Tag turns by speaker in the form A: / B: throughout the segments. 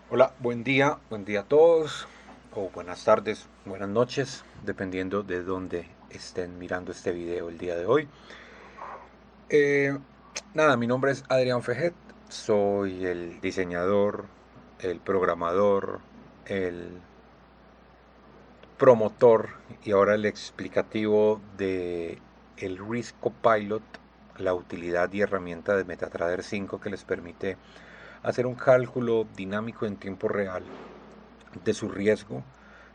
A: Hola, buen día a todos, o buenas tardes, buenas noches, dependiendo de dónde estén mirando este video el día de hoy. Eh, mi nombre es Adrián Fejet, soy el diseñador, el programador, el promotor y ahora el explicativo de el Risk Copilot, la utilidad y herramienta de MetaTrader 5 que les permite hacer un cálculo dinámico en tiempo real de su riesgo,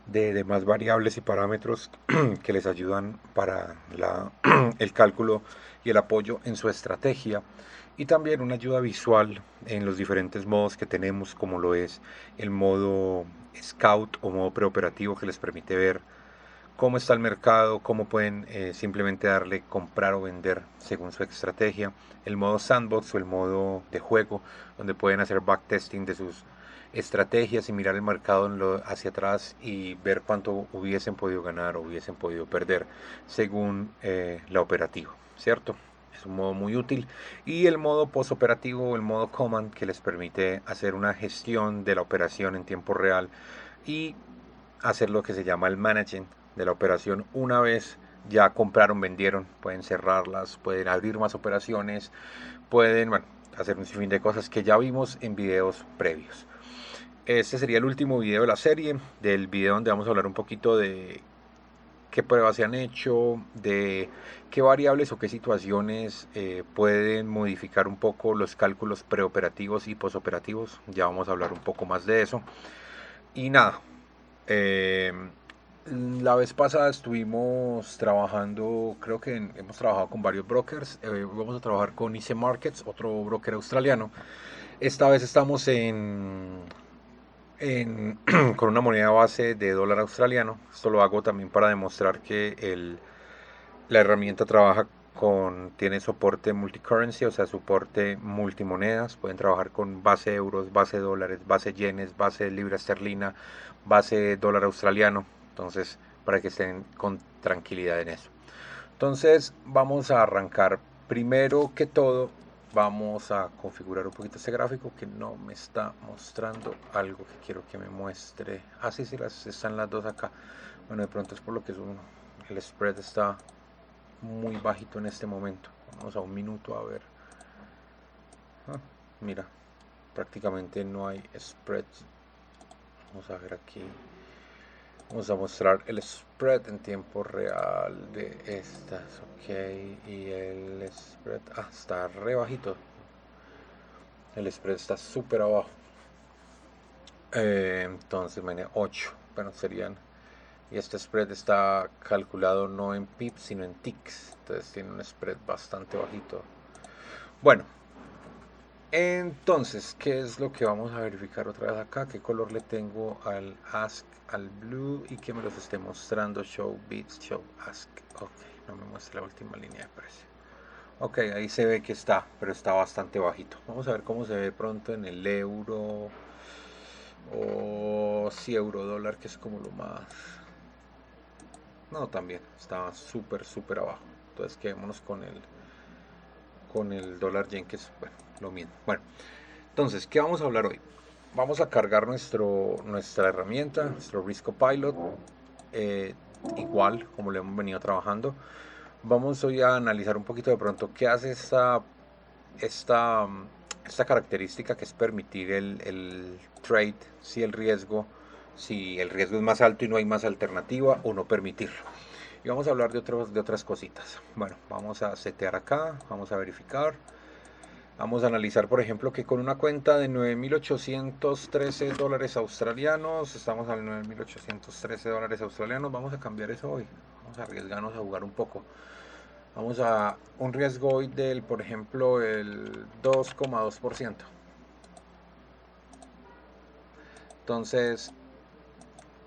A: de demás variables y parámetros que les ayudan para el cálculo y el apoyo en su estrategia, y también una ayuda visual en los diferentes modos que tenemos, como lo es el modo Scout o modo preoperativo, que les permite ver cómo está el mercado, cómo pueden simplemente darle comprar o vender según su estrategia, el modo sandbox o el modo de juego, donde pueden hacer backtesting de sus estrategias y mirar el mercado hacia atrás y ver cuánto hubiesen podido ganar o hubiesen podido perder según la operativa, ¿cierto? Es un modo muy útil. Y el modo postoperativo o el modo command, que les permite hacer una gestión de la operación en tiempo real y hacer lo que se llama el managing de la operación una vez ya compraron, vendieron, pueden cerrarlas, pueden abrir más operaciones, pueden, bueno, hacer un sinfín de cosas que ya vimos en videos previos. Este sería el último video de la serie, del video donde vamos a hablar un poquito de qué pruebas se han hecho, de qué variables o qué situaciones pueden modificar un poco los cálculos preoperativos y posoperativos. Ya vamos a hablar un poco más de eso. Y nada, eh, la vez pasada estuvimos trabajando, creo que hemos trabajado con varios brokers. Vamos a trabajar con IC Markets, otro broker australiano. Esta vez estamos con una moneda base de dólar australiano. Esto lo hago también para demostrar que la herramienta tiene soporte multicurrency, o sea, soporte multimonedas. Pueden trabajar con base euros, base dólares, base yenes, base libra esterlina, base dólar australiano. Entonces, para que estén con tranquilidad en eso. Entonces, vamos a arrancar. Primero que todo, vamos a configurar un poquito este gráfico que no me está mostrando algo que quiero que me muestre. Ah, sí, sí, están las dos acá. Bueno, de pronto es por lo que el spread está muy bajito en este momento. Vamos a un minuto a ver. Ah, mira, prácticamente no hay spreads. Vamos a ver aquí. Vamos a mostrar el spread en tiempo real de estas. Ok, y el spread. Ah, está re bajito. El spread está súper abajo. Entonces, mañana 8. Bueno, serían. Y este spread está calculado no en pips, sino en ticks. Entonces tiene un spread bastante bajito. Bueno, entonces, ¿qué es lo que vamos a verificar otra vez acá? ¿Qué color le tengo al ask, al blue, y que me los esté mostrando? Show bits, show ask. Ok, no me muestra la última línea de precio. Ok, ahí se ve que está, pero está bastante bajito. Vamos a ver cómo se ve pronto en el euro o si euro dólar, que es como lo más. No, también está súper, súper abajo. Entonces quedémonos con el dólar yen, que es bueno, lo mismo. Bueno, entonces, ¿qué vamos a hablar hoy? Vamos a cargar nuestra herramienta, nuestro Risk Copilot, eh, igual como lo hemos venido trabajando. Vamos hoy a analizar un poquito de pronto qué hace esta, esta característica, que es permitir el trade, si el riesgo es más alto y no hay más alternativa, o no permitirlo. Y vamos a hablar de otras cositas. Bueno, vamos a setear acá, vamos a verificar. Vamos a analizar, por ejemplo, que con una cuenta de 9.813 dólares australianos, estamos al 9.813 dólares australianos, vamos a cambiar eso hoy, vamos a arriesgarnos a jugar un poco. Vamos a un riesgo hoy del, por ejemplo, el 2,2%. Entonces,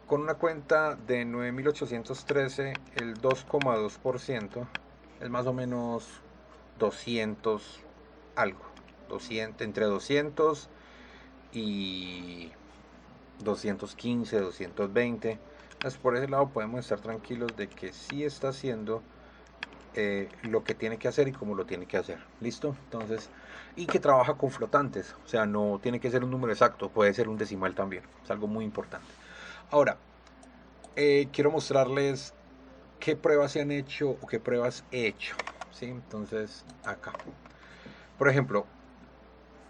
A: con una cuenta de 9.813, el 2,2% es más o menos 200 algo. 200, entre 200 y 215, 220. Entonces por ese lado podemos estar tranquilos de que sí está haciendo lo que tiene que hacer y cómo lo tiene que hacer. ¿Listo? Entonces, y que trabaja con flotantes. O sea, no tiene que ser un número exacto, puede ser un decimal también. Es algo muy importante. Ahora, quiero mostrarles qué pruebas se han hecho o qué pruebas he hecho. ¿Sí? Entonces, acá. Por ejemplo,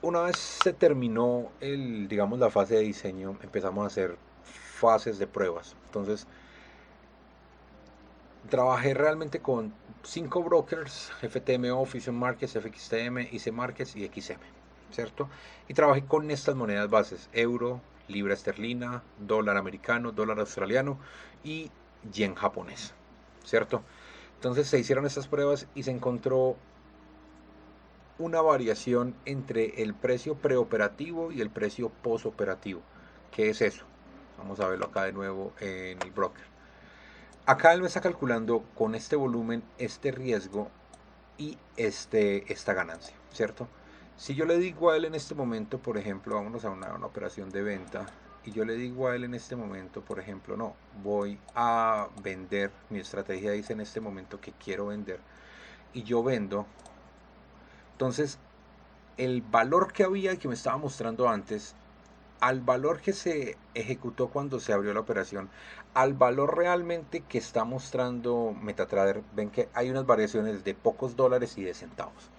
A: una vez se terminó digamos, la fase de diseño, empezamos a hacer fases de pruebas. Entonces, trabajé realmente con 5 brokers: FTMO, Fusion Markets, FXTM, IC Markets y XM, ¿cierto? Y trabajé con estas monedas bases: euro, libra esterlina, dólar americano, dólar australiano y yen japonés, ¿cierto? Entonces se hicieron estas pruebas y se encontró una variación entre el precio preoperativo y el precio postoperativo. ¿Qué es eso? Vamos a verlo acá de nuevo en el broker. Acá él me está calculando con este volumen, este riesgo y esta ganancia, ¿cierto? Si yo le digo a él en este momento, por ejemplo, vámonos a una operación de venta, y yo le digo a él en este momento, por ejemplo, no, voy a vender, mi estrategia dice en este momento que quiero vender, y yo vendo, entonces el valor que había y que me estaba mostrando antes, al valor que se ejecutó cuando se abrió la operación, al valor realmente que está mostrando MetaTrader, ven que hay unas variaciones de pocos dólares y de centavos.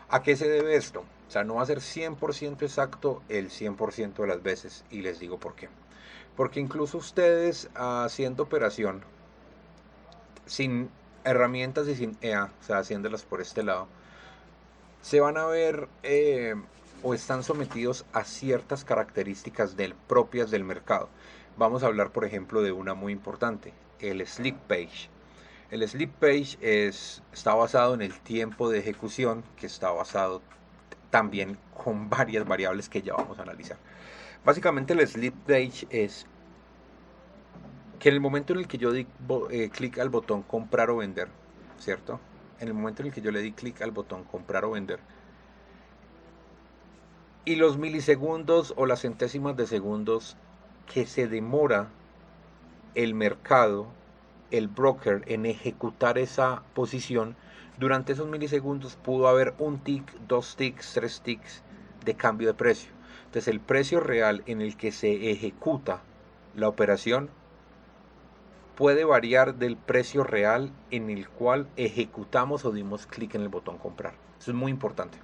A: ¿A qué se debe esto? O sea, no va a ser 100% exacto el 100% de las veces, y les digo por qué. Porque incluso ustedes haciendo operación sin herramientas y sin EA, o sea, haciéndolas por este lado, se van a ver o están sometidos a ciertas características propias del mercado. Vamos a hablar, por ejemplo, de una muy importante: el sleep page. El sleep page está basado en el tiempo de ejecución, que está basado también con varias variables que ya vamos a analizar. Básicamente el sleep page es que en el momento en el que yo di clic al botón comprar o vender, ¿cierto? En el momento en el que yo le di clic al botón comprar o vender, y los milisegundos o las centésimas de segundos que se demora el mercado, el broker, en ejecutar esa posición, durante esos milisegundos pudo haber un tick, dos ticks, tres ticks de cambio de precio. Entonces el precio real en el que se ejecuta la operación puede variar del precio real en el cual ejecutamos o dimos clic en el botón comprar. Eso es muy importante.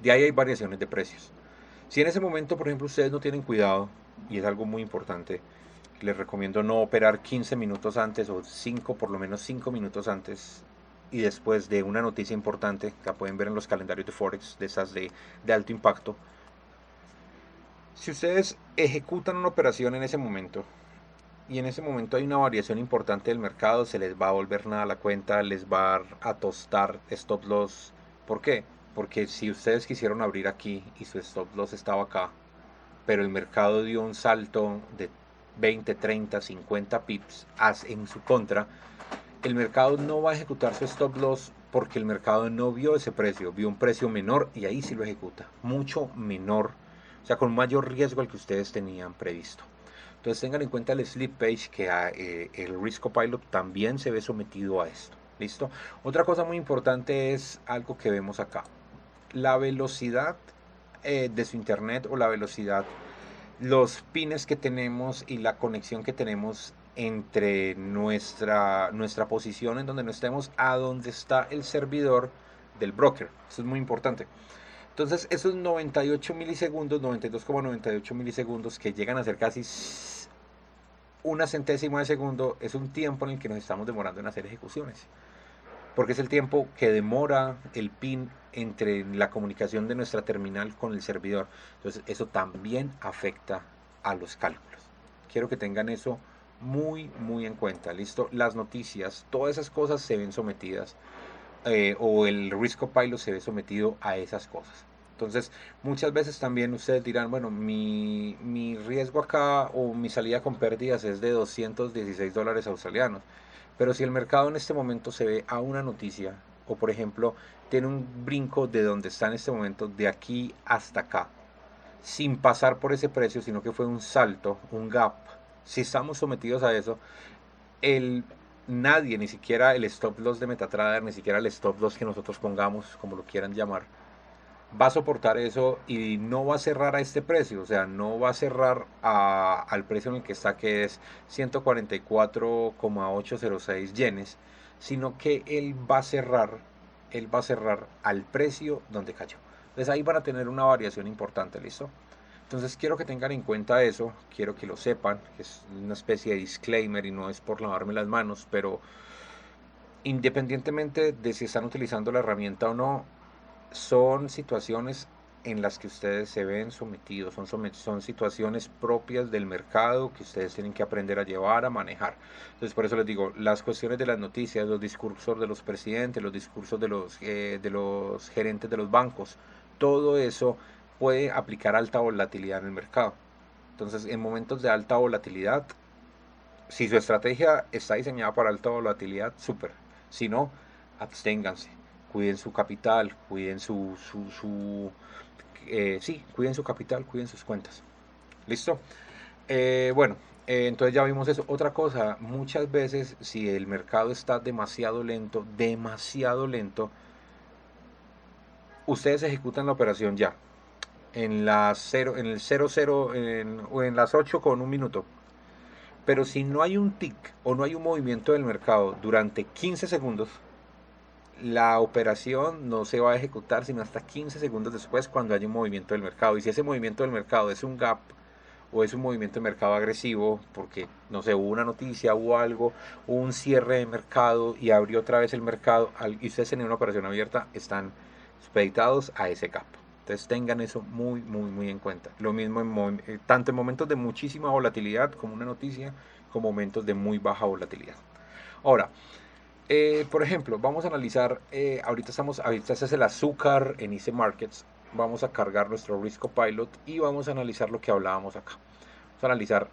A: De ahí hay variaciones de precios. Si en ese momento, por ejemplo, ustedes no tienen cuidado, y es algo muy importante, les recomiendo no operar 15 minutos antes o 5, por lo menos 5 minutos antes y después de una noticia importante, que la pueden ver en los calendarios de Forex, de esas de alto impacto. Si ustedes ejecutan una operación en ese momento y en ese momento hay una variación importante del mercado, se les va a volver nada a la cuenta, les va a tostar stop loss. ¿Por qué? Porque si ustedes quisieron abrir aquí y su stop loss estaba acá, pero el mercado dio un salto de 20, 30, 50 pips en su contra, el mercado no va a ejecutar su stop loss porque el mercado no vio ese precio, vio un precio menor y ahí sí lo ejecuta, mucho menor, o sea, con mayor riesgo al que ustedes tenían previsto. Entonces tengan en cuenta el sleep page, que el Risk Copilot también se ve sometido a esto. ¿Listo? Otra cosa muy importante es algo que vemos acá: la velocidad de su internet, o la velocidad, los pines que tenemos y la conexión que tenemos entre nuestra posición en donde no estemos a donde está el servidor del broker. Eso es muy importante. Entonces esos 98 milisegundos, 92,98 milisegundos, que llegan a ser casi una centésima de segundo, es un tiempo en el que nos estamos demorando en hacer ejecuciones, porque es el tiempo que demora el pin entre la comunicación de nuestra terminal con el servidor. Entonces eso también afecta a los cálculos. Quiero que tengan eso muy muy en cuenta. Listo, las noticias, todas esas cosas se ven sometidas, o el Risk Copilot se ve sometido a esas cosas. Entonces, muchas veces también ustedes dirán, bueno, mi riesgo acá o mi salida con pérdidas es de 216 dólares australianos. Pero si el mercado en este momento se ve a una noticia, o por ejemplo, tiene un brinco de donde está en este momento, de aquí hasta acá, sin pasar por ese precio, sino que fue un salto, un gap, si estamos sometidos a eso, el nadie, ni siquiera el stop loss de MetaTrader, ni siquiera el stop loss que nosotros pongamos, como lo quieran llamar, va a soportar eso y no va a cerrar a este precio, o sea, no va a cerrar al precio en el que está, que es 144,806 yenes, sino que él va a cerrar al precio donde cayó. Entonces ahí van a tener una variación importante, ¿listo? Entonces quiero que tengan en cuenta eso, quiero que lo sepan, que es una especie de disclaimer y no es por lavarme las manos, pero independientemente de si están utilizando la herramienta o no, son situaciones en las que ustedes se ven sometidos, son situaciones propias del mercado que ustedes tienen que aprender a llevar, a manejar. Entonces por eso les digo, las cuestiones de las noticias, los discursos de los presidentes, los discursos de los gerentes de los bancos, todo eso puede aplicar alta volatilidad en el mercado. Entonces en momentos de alta volatilidad, si su estrategia está diseñada para alta volatilidad, súper. Si no, absténganse. Cuiden su capital, cuiden sí, cuiden su capital, cuiden sus cuentas. ¿Listo? Bueno, entonces ya vimos eso. Otra cosa, muchas veces si el mercado está demasiado lento, ustedes ejecutan la operación ya. En el 00, o en las 8 con un minuto. Pero si no hay un tick o no hay un movimiento del mercado durante 15 segundos, la operación no se va a ejecutar sino hasta 15 segundos después, cuando haya un movimiento del mercado. Y si ese movimiento del mercado es un gap o es un movimiento de mercado agresivo, porque no sé, hubo una noticia, hubo algo, hubo un cierre de mercado y abrió otra vez el mercado y ustedes tienen una operación abierta, están supeditados a ese gap. Entonces tengan eso muy, muy, muy en cuenta. Lo mismo tanto en momentos de muchísima volatilidad como una noticia, como momentos de muy baja volatilidad. Ahora, por ejemplo, vamos a analizar, ahorita este es el azúcar en IC Markets, vamos a cargar nuestro Risk Copilot y vamos a analizar lo que hablábamos acá. Vamos a analizar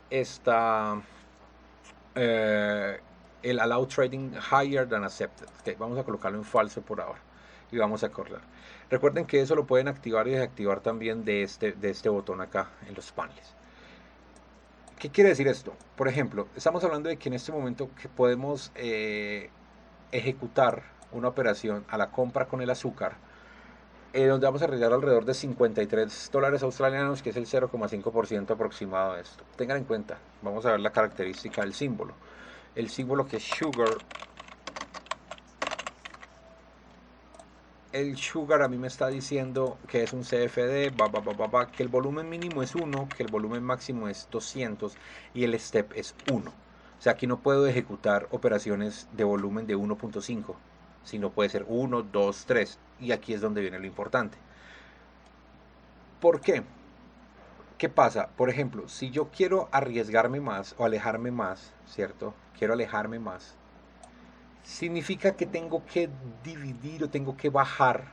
A: eh, el Allow Trading Higher Than Accepted. Okay, vamos a colocarlo en falso por ahora y vamos a correr. Recuerden que eso lo pueden activar y desactivar también de este botón acá en los paneles. ¿Qué quiere decir esto? Por ejemplo, estamos hablando de que en este momento que podemos ejecutar una operación a la compra con el azúcar, donde vamos a arriesgar alrededor de 53 dólares australianos, que es el 0,5% aproximado de esto. Tengan en cuenta, vamos a ver la característica del símbolo. El símbolo que es Sugar. El Sugar a mí me está diciendo que es un CFD, que el volumen mínimo es 1, que el volumen máximo es 200 y el step es 1. O sea, aquí no puedo ejecutar operaciones de volumen de 1.5, sino puede ser 1, 2, 3. Y aquí es donde viene lo importante. ¿Por qué? ¿Qué pasa? Por ejemplo, si yo quiero arriesgarme más o alejarme más, ¿cierto? Quiero alejarme más. Significa que tengo que dividir o tengo que bajar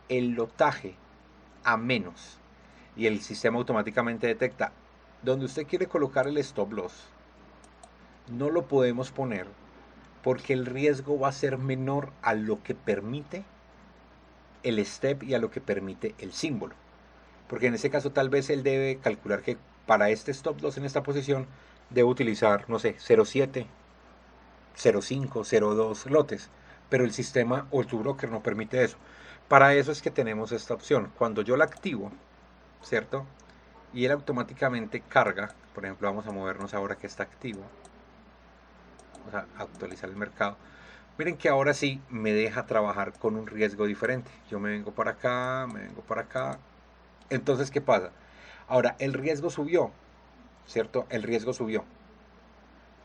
A: el lotaje a menos. Y el sistema automáticamente detecta donde usted quiere colocar el stop loss. No lo podemos poner porque el riesgo va a ser menor a lo que permite el step y a lo que permite el símbolo. Porque en este caso tal vez él debe calcular que para este stop loss en esta posición debe utilizar, no sé, 0.7, 0.5, 0.2 lotes. Pero el sistema o tu broker no permite eso. Para eso es que tenemos esta opción. Cuando yo la activo, ¿cierto? Y él automáticamente carga, por ejemplo, vamos a movernos ahora que está activo. Vamos a actualizar el mercado. Miren que ahora sí me deja trabajar con un riesgo diferente. Yo me vengo para acá, me vengo para acá. Entonces, ¿qué pasa? Ahora, el riesgo subió, ¿cierto? El riesgo subió.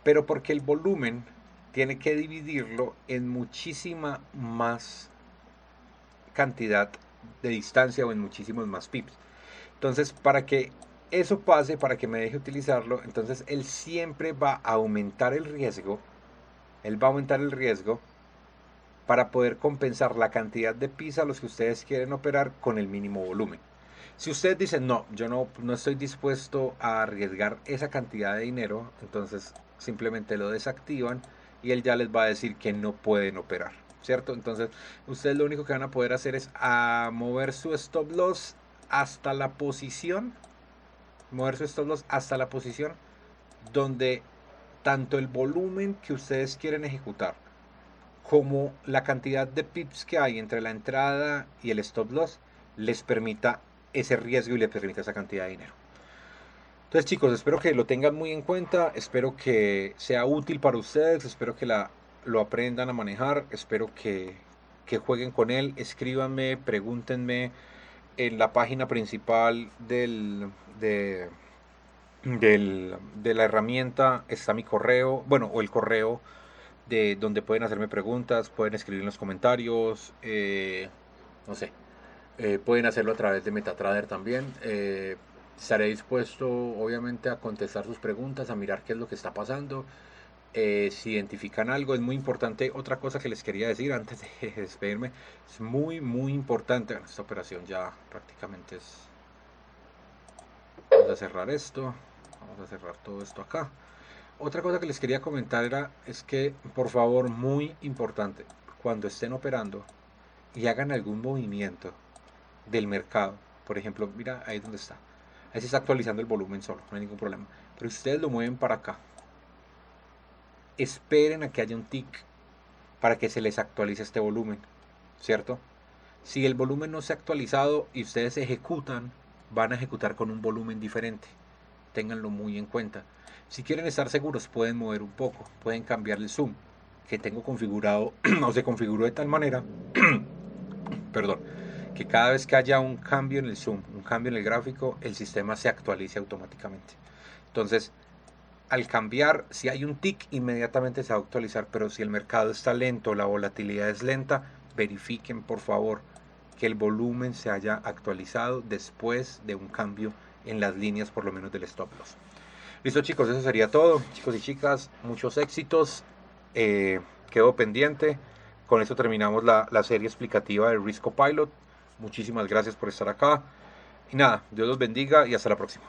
A: Pero porque el volumen tiene que dividirlo en muchísima más cantidad de distancia o en muchísimos más pips. Entonces, para que eso pase, para que me deje utilizarlo, entonces él siempre va a aumentar el riesgo. Él va a aumentar el riesgo para poder compensar la cantidad de pips a los que ustedes quieren operar con el mínimo volumen. Si ustedes dicen, no, yo no estoy dispuesto a arriesgar esa cantidad de dinero, entonces simplemente lo desactivan y él ya les va a decir que no pueden operar, ¿cierto? Entonces, ustedes lo único que van a poder hacer es mover su stop loss hasta la posición, mover su stop loss hasta la posición donde tanto el volumen que ustedes quieren ejecutar como la cantidad de pips que hay entre la entrada y el stop loss les permita ese riesgo y les permita esa cantidad de dinero. Entonces, chicos, espero que lo tengan muy en cuenta, espero que sea útil para ustedes, espero que lo aprendan a manejar, espero que jueguen con él, escríbanme, pregúntenme en la página principal de la herramienta está mi correo, bueno, o el correo de donde pueden hacerme preguntas, pueden escribir en los comentarios, no sé, pueden hacerlo a través de MetaTrader también. Estaré dispuesto, obviamente, a contestar sus preguntas, a mirar qué es lo que está pasando. Si identifican algo, es muy importante. Otra cosa que les quería decir antes de despedirme, es muy, muy importante. Esta operación ya prácticamente es. Vamos a cerrar esto. Vamos a cerrar todo esto acá. Otra cosa que les quería comentar es que, por favor, muy importante, cuando estén operando y hagan algún movimiento del mercado, por ejemplo, mira ahí donde está, ahí se está actualizando el volumen solo, no hay ningún problema, pero si ustedes lo mueven para acá, esperen a que haya un tick para que se les actualice este volumen, ¿cierto? Si el volumen no se ha actualizado y ustedes ejecutan, van a ejecutar con un volumen diferente. Ténganlo muy en cuenta. Si quieren estar seguros, pueden mover un poco, pueden cambiar el zoom, que tengo configurado o se configuró de tal manera, perdón, que cada vez que haya un cambio en el zoom, un cambio en el gráfico, el sistema se actualice automáticamente. Entonces, al cambiar, si hay un tick, inmediatamente se va a actualizar, pero si el mercado está lento, la volatilidad es lenta, verifiquen por favor que el volumen se haya actualizado después de un cambio en las líneas, por lo menos del stop loss. Listo, chicos, eso sería todo. Chicos y chicas, muchos éxitos. Quedo pendiente. Con esto terminamos la serie explicativa del Risk Copilot. Muchísimas gracias por estar acá. Y nada, Dios los bendiga y hasta la próxima.